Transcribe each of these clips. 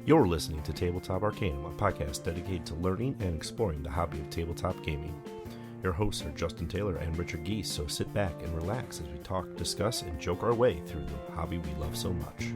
You're listening to Tabletop Arcanum, a podcast dedicated to learning and exploring the hobby of tabletop gaming. Your hosts are Justin Taylor and Richard Geese, so sit back and relax as we talk, discuss, and joke our way through the hobby we love so much.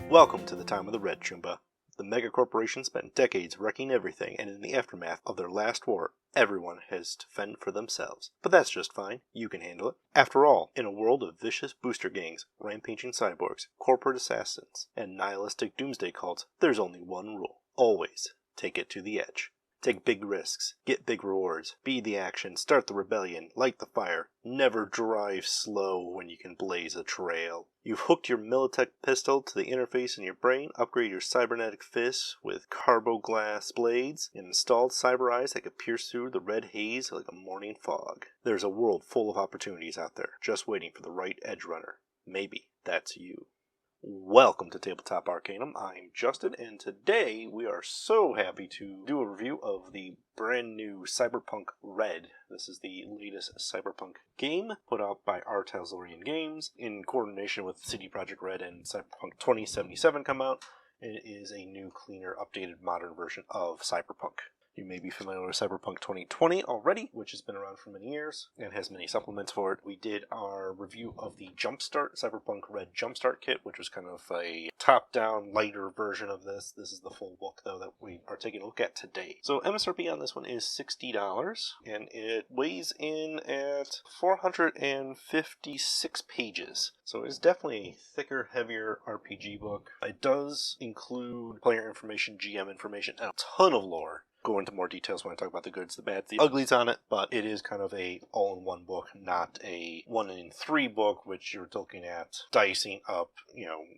Welcome to the time of the Red, Choomba. The mega corporation spent decades wrecking everything, and in the aftermath of their last war, everyone has to fend for themselves. But that's just fine. You can handle it. After all, in a world of vicious booster gangs, rampaging cyborgs, corporate assassins, and nihilistic doomsday cults, there's only one rule. Always take it to the edge. Take big risks, get big rewards, be the action, start the rebellion, light the fire, never drive slow when you can blaze a trail. You've hooked your Militech pistol to the interface in your brain, upgrade your cybernetic fists with carboglass blades, and installed cyber eyes that can pierce through the red haze like a morning fog. There's a world full of opportunities out there, just waiting for the right edge runner. Maybe that's you. Welcome to Tabletop Arcanum. I'm Justin, and today we are so happy to do a review of the brand new Cyberpunk Red. This is the latest Cyberpunk game put out by Untitled Games in coordination with CD Projekt Red and Cyberpunk 2077 come out. It is a new, cleaner, updated, modern version of Cyberpunk. You may be familiar with Cyberpunk 2020 already, which has been around for many years and has many supplements for it. We did our review of the Jumpstart, Cyberpunk Red Jumpstart kit, which was kind of a top-down, lighter version of this. This is the full book, though, that we are taking a look at today. So MSRP on this one is $60, and it weighs in at 456 pages. So it's definitely a thicker, heavier RPG book. It does include player information, GM information, and a ton of lore. Go into more details when I talk about the goods, the bads, the uglies on it, but it is kind of a all-in-one book, not a 1-in-3 book, which you're looking at dicing up,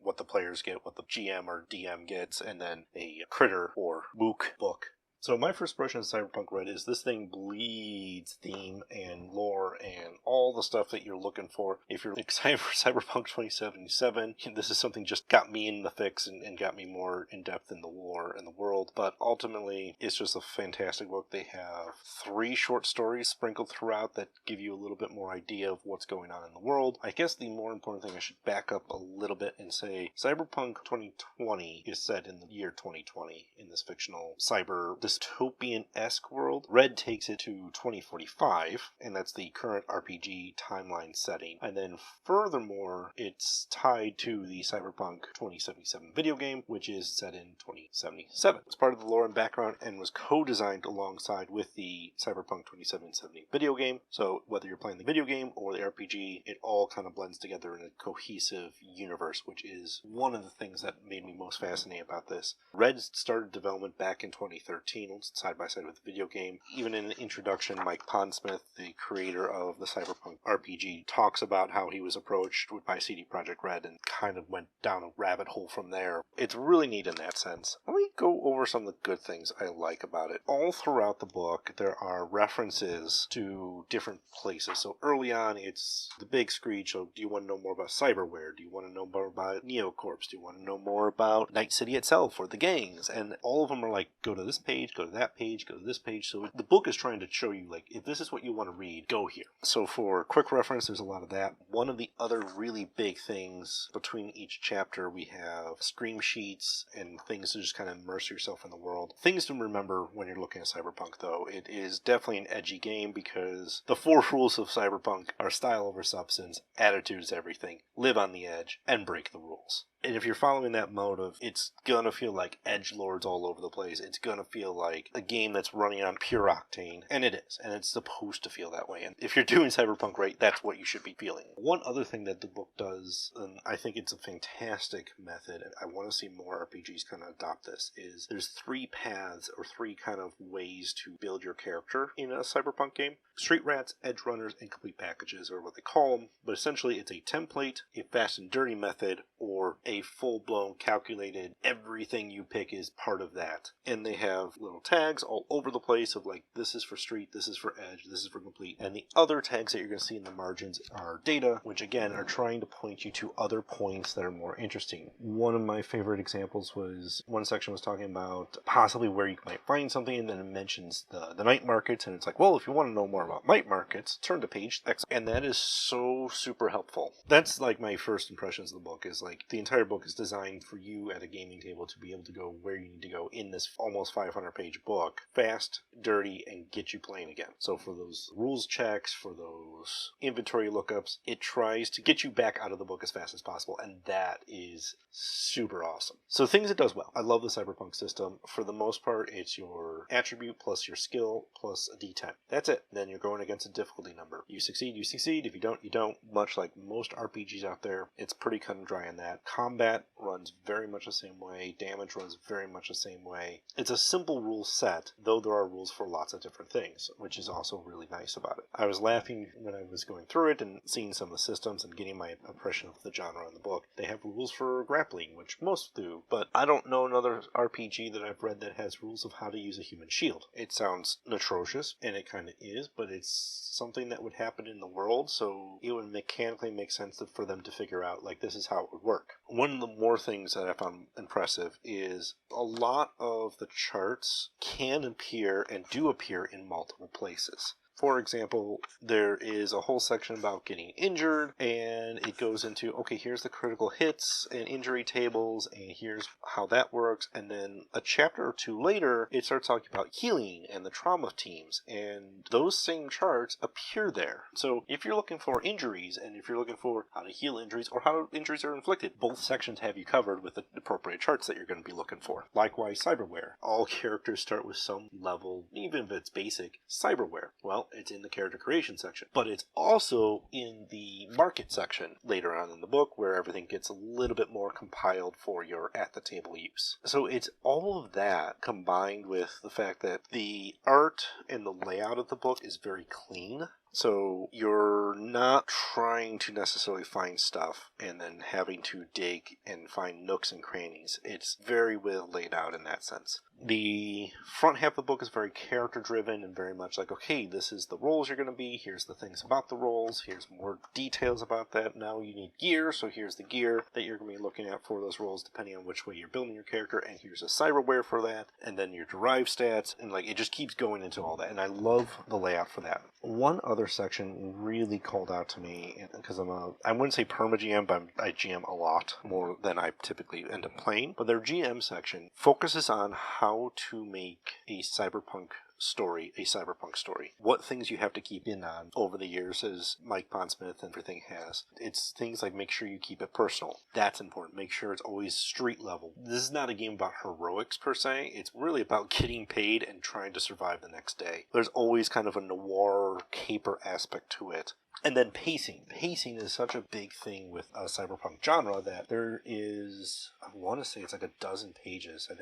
what the players get, what the GM or DM gets, and then a critter or mook book. So my first impression of Cyberpunk Red is this thing bleeds theme and lore and all the stuff that you're looking for. If you're excited for Cyberpunk 2077, this is something just got me in the fix and got me more in-depth in the lore and the world. But ultimately, it's just a fantastic book. They have 3 short stories sprinkled throughout that give you a little bit more idea of what's going on in the world. I guess the more important thing, I should back up a little bit and say Cyberpunk 2020 is set in the year 2020 in this fictional cyber dystopian-esque world. Red takes it to 2045, and that's the current RPG timeline setting. And then furthermore, it's tied to the Cyberpunk 2077 video game, which is set in 2077. It's part of the lore and background and was co-designed alongside with the Cyberpunk 2077 video game. So whether you're playing the video game or the RPG, it all kind of blends together in a cohesive universe, which is one of the things that made me most fascinated about this. Red started development back in 2013, side by side with the video game. Even in an introduction, Mike Pondsmith, the creator of the Cyberpunk RPG, talks about how he was approached by CD Projekt Red and kind of went down a rabbit hole from there. It's really neat in that sense. Let me go over some of the good things I like about it. All throughout the book, there are references to different places. So early on, it's the big screech. So do you want to know more about cyberware? Do you want to know more about Neocorps? Do you want to know more about Night City itself or the gangs? And all of them are like, go to this page, go to that page, go to this page. So the book is trying to show you, like, if this is what you want to read, go here. So for quick reference, there's a lot of that. One of the other really big things between each chapter, we have scream sheets and things to just kind of immerse yourself in the world. Things to remember when you're looking at Cyberpunk, though. It is definitely an edgy game because the 4 rules of Cyberpunk are style over substance, attitude is everything, live on the edge, and break the rules. And if you're following that mode of, it's gonna feel like edgelords all over the place. It's gonna feel like a game that's running on pure octane. And it is. And it's supposed to feel that way. And if you're doing Cyberpunk right, that's what you should be feeling. One other thing that the book does, and I think it's a fantastic method, and I want to see more RPGs kind of adopt this, is there's 3 paths or 3 kind of ways to build your character in a Cyberpunk game. Street rats, edge runners, and complete packages are what they call them. But essentially, it's a template, a fast and dirty method, or a full-blown calculated, everything you pick is part of that. And they have little tags all over the place of like, this is for street, this is for edge, this is for complete. And the other tags that you're going to see in the margins are data, which again are trying to point you to other points that are more interesting. One of my favorite examples was, one section was talking about possibly where you might find something, and then it mentions the night markets, and it's like, well, if you want to know more about night markets, turn to page X. And that is so super helpful. That's like my first impressions of the book, is like the entire book is designed for you at a gaming table to be able to go where you need to go in this almost 500 page book, fast, dirty, and get you playing again. So for those rules checks, for those inventory lookups, it tries to get you back out of the book as fast as possible, and that is super awesome. So things it does well. I love the Cyberpunk system. For the most part, it's your attribute plus your skill plus a d10. That's it. Then you're going against a difficulty number. You succeed, you succeed. If you don't, you don't. Much like most RPGs out there, it's pretty cut and dry in that. Combat runs very much the same way. Damage runs very much the same way. It's a simple rule set, though there are rules for lots of different things, which is also really nice about it. I was laughing when I was going through it and seeing some of the systems and getting my impression of the genre in the book. They have rules for grappling, which most do, but I don't know another RPG that I've read that has rules of how to use a human shield. It sounds atrocious, and it kind of is, but it's something that would happen in the world, so it would mechanically make sense for them to figure out, like, this is how it would work. One of the more things that I found impressive is a lot of the charts can appear and do appear in multiple places. For example, there is a whole section about getting injured, and it goes into, okay, here's the critical hits and injury tables, and here's how that works. And then a chapter or two later, it starts talking about healing and the trauma teams, and those same charts appear there. So if you're looking for injuries, and if you're looking for how to heal injuries or how injuries are inflicted, both sections have you covered with the appropriate charts that you're going to be looking for. Likewise, cyberware. All characters start with some level, even if it's basic, cyberware. Well, it's in the character creation section, but it's also in the market section later on in the book, where everything gets a little bit more compiled for your at the table use. So it's all of that combined with the fact that the art and the layout of the book is very clean. So you're not trying to necessarily find stuff and then having to dig and find nooks and crannies. It's very well laid out in that sense. The front half of the book is very character driven and very much like, okay, this is the roles you're going to be, here's the things about the roles, here's more details about that. Now you need gear, so here's the gear that you're going to be looking at for those roles depending on which way you're building your character, and here's a cyberware for that, and then your derived stats, and like it just keeps going into all that, and I love the layout for that. One other section really called out to me, because I wouldn't say perma-GM, but I GM a lot more than I typically end up playing, but their GM section focuses on how to make a cyberpunk story a cyberpunk story. What things you have to keep in on over the years, as Mike Pondsmith and everything has. It's things like make sure you keep it personal. That's important. Make sure it's always street level. This is not a game about heroics per se. It's really about getting paid and trying to survive the next day. There's always kind of a noir caper aspect to it. And then pacing. Pacing is such a big thing with a cyberpunk genre that there is, I want to say it's like a dozen pages. I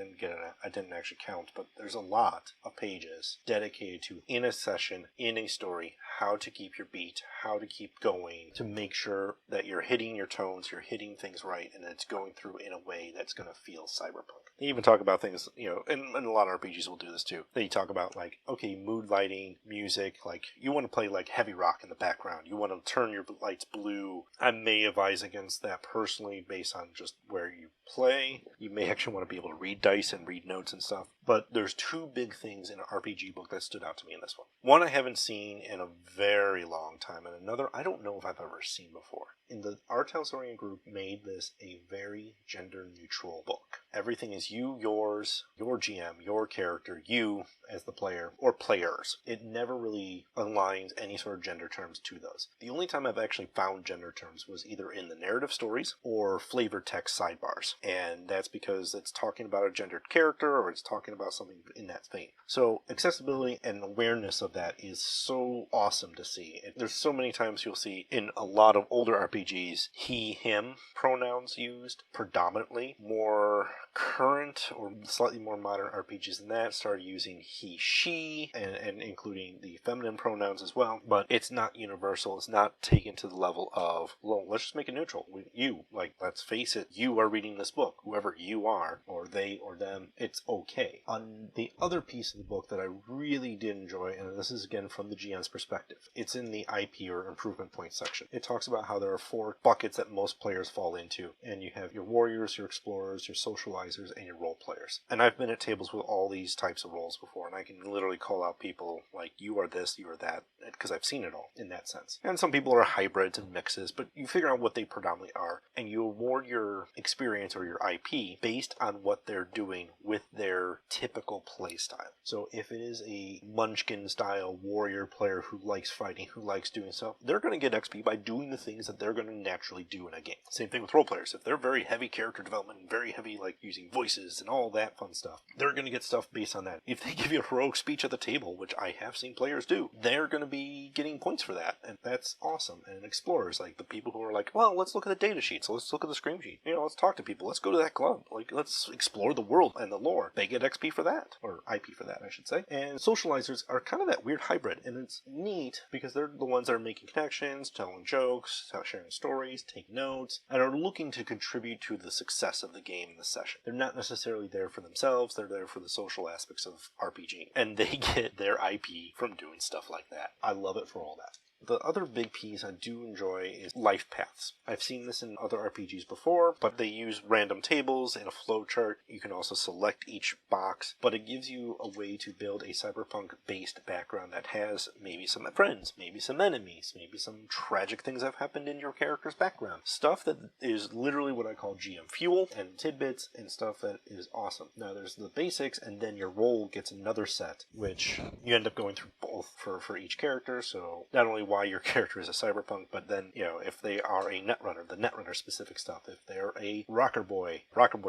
didn't actually count, but there's a lot of pages dedicated to, in a session, in a story, how to keep your beat, how to keep going, to make sure that you're hitting your tones, you're hitting things right, and it's going through in a way that's going to feel cyberpunk. They even talk about things, and a lot of RPGs will do this too. They talk about like, okay, mood lighting, music, like you want to play like heavy rock in the background. You want to turn your lights blue. I may advise against that personally based on just where you play. You may actually want to be able to read dice and read notes and stuff. But there's two big things in an RPG book that stood out to me in this one. One I haven't seen in a very long time, and another I don't know if I've ever seen before. In the Art House Orient group made this a very gender neutral book. Everything is you, yours, your GM, your character, you as the player, or players. It never really aligns any sort of gender terms to those. The only time I've actually found gender terms was either in the narrative stories or flavored text sidebars. And that's because it's talking about a gendered character or it's talking about something in that vein. So accessibility and awareness of that is so awesome to see. And there's so many times you'll see in a lot of older RPGs, he, him pronouns used predominantly. More current or slightly more modern RPGs than that started using he, she, and including the feminine pronouns as well. But it's not universal. It's not taken to the level of, well, let's just make it neutral. You, like, let's face it, you are reading this book. Whoever you are, or they or them, it's okay. On the other piece of the book that I really did enjoy, and this is again from the GM's perspective, it's in the IP or improvement point section. It talks about how there are 4 buckets that most players fall into, and you have your warriors, your explorers, your socializers, and your role players. And I've been at tables with all these types of roles before, and I can literally call out people like, you are this, you are that, because I've seen it all in that sense. And some people are hybrids and mixes, but you figure out what they predominantly are, and you award your experience or your IP based on what they're doing with their typical play style. So if it is a Munchkin style warrior player who likes fighting, who likes doing stuff, they're going to get XP by doing the things that they're going to naturally do in a game. Same thing with role players. If they're very heavy character development, very heavy like using voices and all that fun stuff, they're going to get stuff based on that. If they give you a heroic speech at the table, which I have seen players do, they're going to be getting points for that, and that's awesome. And explorers, like the people who are like, well, let's look at the data sheet, so let's look at the scream sheet, let's talk to people, let's go to that club, like let's explore the world and the lore, they get XP for that, or IP for that I should say. And socializers are kind of that weird hybrid, and it's neat because they're the ones that are making connections, telling jokes, sharing stories, taking notes, and are looking to contribute to the success of the game in the session. They're not necessarily there for themselves, they're there for the social aspects of RPG, and they get their IP from doing stuff like that. I love it for all that. The other big piece I do enjoy is life paths. I've seen this in other RPGs before, but they use random tables and a flow chart. You can also select each box, but it gives you a way to build a cyberpunk-based background that has maybe some friends, maybe some enemies, maybe some tragic things that have happened in your character's background. Stuff that is literally what I call GM fuel and tidbits and stuff that is awesome. Now there's the basics, and then your role gets another set, which you end up going through both for each character, so not only why your character is a cyberpunk, but then, if they are a netrunner, the netrunner specific stuff, if they're a rocker boy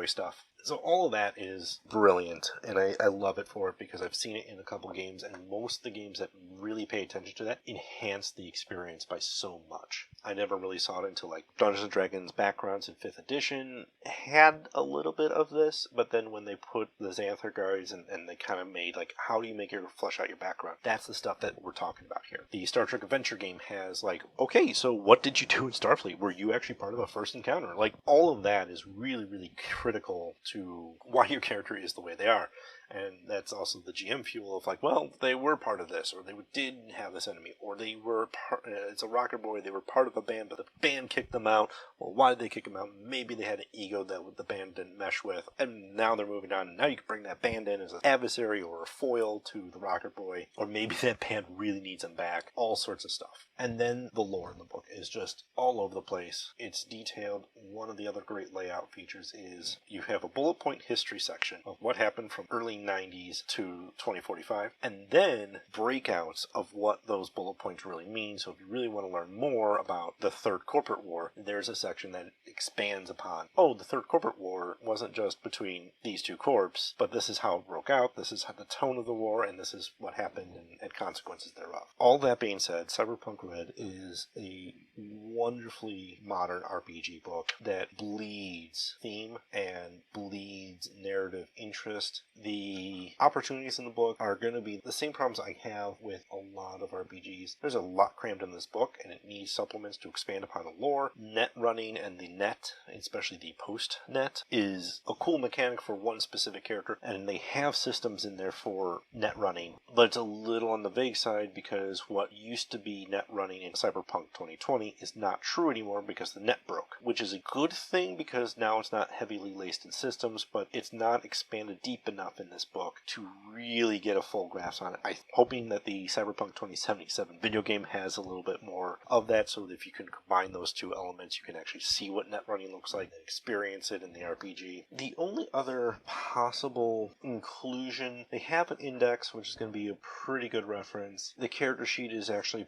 stuff. So all of that is brilliant, and I love it for it because I've seen it in a couple games, and most of the games that really pay attention to that enhance the experience by so much. I never really saw it until like Dungeons & Dragons backgrounds in 5th edition had a little bit of this, but then when they put the Xanther guys and they kind of made like, how do you make your flesh out your background? That's the stuff that we're talking about here. The Star Trek Adventure game has like, okay, so what did you do in Starfleet? Were you actually part of a first encounter? Like, all of that is really, really critical to why your character is the way they are. And that's also the GM fuel of like, well, they were part of this, or they didn't have this enemy, or they were it's a rocker boy, they were part of a band, but the band kicked them out. Well, why did they kick them out? Maybe they had an ego that the band didn't mesh with, and now they're moving on, and now you can bring that band in as an adversary or a foil to the rocker boy, or maybe that band really needs them back, all sorts of stuff. And then the lore in the book is just all over the place. It's detailed. One of the other great layout features is you have a bullet point history section of what happened from early 90s to 2045, and then breakouts of what those bullet points really mean. So if you really want to learn more about the Third Corporate War, there's a section that expands upon, the Third Corporate War wasn't just between these two corps, but this is how it broke out, this is how the tone of the war, and this is what happened and consequences thereof. All that being said, Cyberpunk Red is a wonderfully modern RPG book that bleeds theme and bleeds narrative interest. The opportunities in the book are going to be the same problems I have with a lot of RPGs. There's a lot crammed in this book, and it needs supplements to expand upon the lore. Net running and the net, especially the post-net, is a cool mechanic for one specific character, and they have systems in there for net running, but it's a little on the vague side because what used to be net running in Cyberpunk 2020 is not true anymore because the net broke, which is a good thing because now it's not heavily laced in systems, but it's not expanded deep enough in this book to really get a full grasp on it. I'm hoping that the Cyberpunk 2077 video game has a little bit more of that, so that if you can combine those two elements, you can actually see what net running looks like and experience it in the RPG. The only other possible inclusion, they have an index, which is going to be a pretty good reference. The character sheet is actually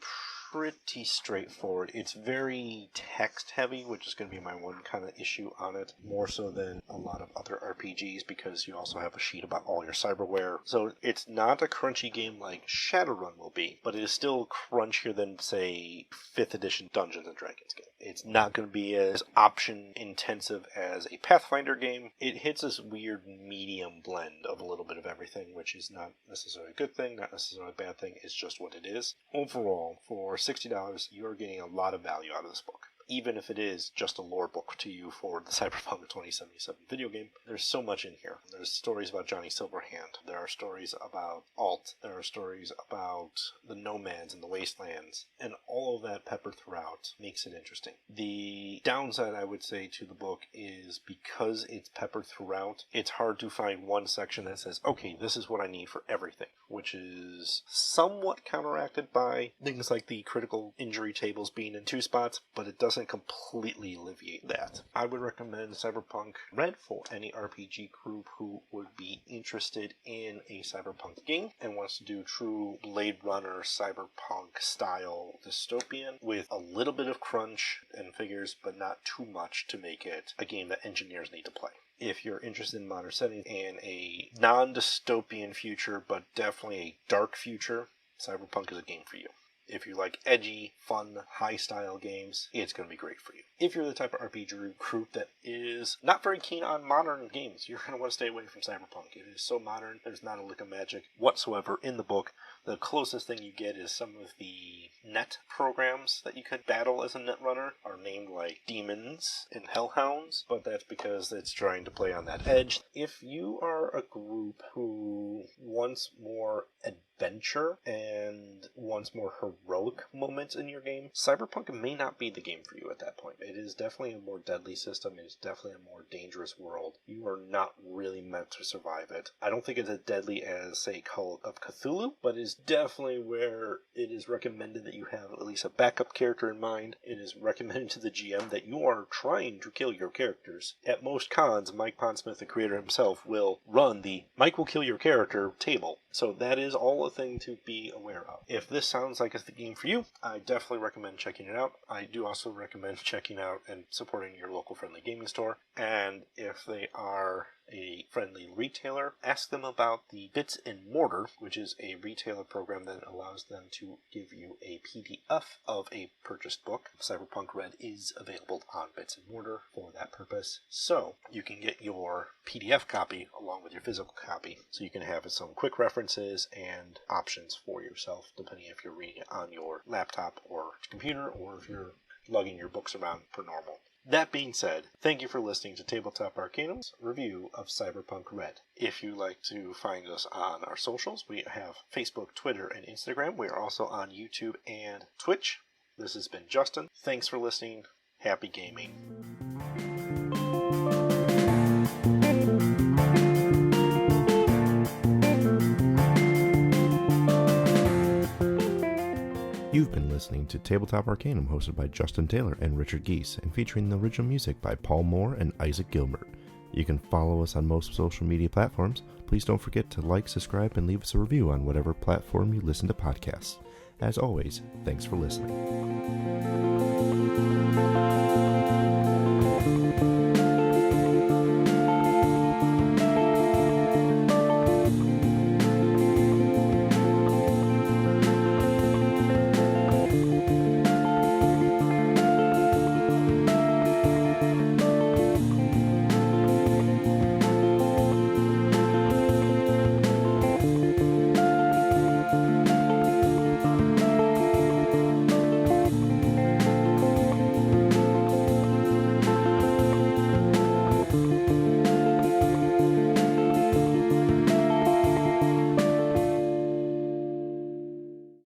pretty straightforward. It's very text heavy, which is going to be my one kind of issue on it, more so than a lot of other RPGs, because you also have a sheet about all your cyberware. So it's not a crunchy game like Shadowrun will be, but it is still crunchier than, say, 5th edition Dungeons & Dragons game. It's not going to be as option intensive as a Pathfinder game. It hits this weird medium blend of a little bit of everything, which is not necessarily a good thing, not necessarily a bad thing. It's just what it is. Overall, for $60, you're getting a lot of value out of this book. Even if it is just a lore book to you for the Cyberpunk 2077 video game, there's so much in here. There's stories about Johnny Silverhand. There are stories about Alt. There are stories about the Nomads and the Wastelands. And all of that peppered throughout makes it interesting. The downside, I would say, to the book is because it's peppered throughout, it's hard to find one section that says, okay, this is what I need for everything, which is somewhat counteracted by things like the critical injury tables being in 2 spots, but it doesn't completely alleviate that. I would recommend Cyberpunk Red for any RPG group who would be interested in a cyberpunk game and wants to do true Blade Runner cyberpunk style dystopian with a little bit of crunch and figures, but not too much to make it a game that engineers need to play. If you're interested in modern settings and a non-dystopian future, but definitely a dark future, Cyberpunk is a game for you. If you like edgy, fun, high-style games, it's going to be great for you. If you're the type of RPG group that is not very keen on modern games, you're going to want to stay away from Cyberpunk. It is so modern, there's not a lick of magic whatsoever in the book. The closest thing you get is some of the net programs that you could battle as a netrunner are named like demons and hellhounds, but that's because it's trying to play on that edge. If you are a group who wants more adventure and wants more heroic moments in your game, Cyberpunk may not be the game for you at that point. It is definitely a more deadly system. It is definitely a more dangerous world. You are not really meant to survive it. I don't think it's as deadly as, say, Call of Cthulhu, but it is definitely where it is recommended that you have at least a backup character in mind. It is recommended to the GM that you are trying to kill your characters. At most cons, Mike Pondsmith, the creator himself, will run the Mike will kill your character table. So that is all a thing to be aware of. If this sounds like it's the game for you, I definitely recommend checking it out. I do also recommend checking out and supporting your local friendly gaming store. And if they are a friendly retailer, ask them about the Bits and Mortar, which is a retailer program that allows them to give you a PDF of a purchased book. Cyberpunk Red is available on Bits and Mortar for that purpose. So you can get your PDF copy along with your physical copy, so you can have some quick references and options for yourself, depending if you're reading it on your laptop or computer, or if you're lugging your books around per normal. That being said, thank you for listening to Tabletop Arcanum's review of Cyberpunk Red. If you'd like to find us on our socials, we have Facebook, Twitter, and Instagram. We are also on YouTube and Twitch. This has been Justin. Thanks for listening. Happy gaming. You've been listening to Tabletop Arcanum, hosted by Justin Taylor and Richard Geese, and featuring the original music by Paul Moore and Isaac Gilbert. You can follow us on most social media platforms. Please don't forget to like, subscribe, and leave us a review on whatever platform you listen to podcasts. As always, thanks for listening.